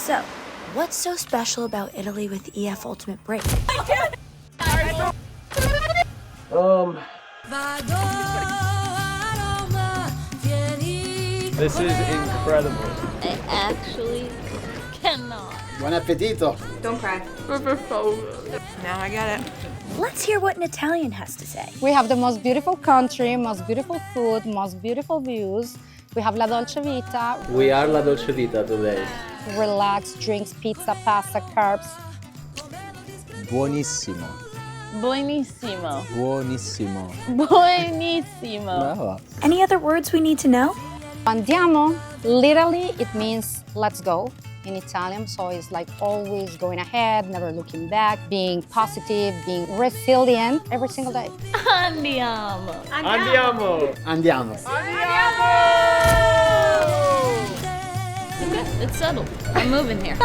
So, what's so special about Italy with EF Ultimate Brake? This is incredible. I actually cannot. Buon appetito. Don't cry. Now I get it. Let's hear what an Italian has to say. We have the most beautiful country, most beautiful food, most beautiful views. We have La Dolce Vita. We are La Dolce Vita today. Relaxed drinks, pizza, pasta, carbs. Buonissimo. Buonissimo. Buonissimo. Buonissimo. Brava. Any other words we need to know? Andiamo, literally, it means let's go in Italian. So it's like always going ahead, never looking back, being positive, being resilient every single day. Andiamo. Andiamo! Andiamo. Okay, it's settled. I'm moving here.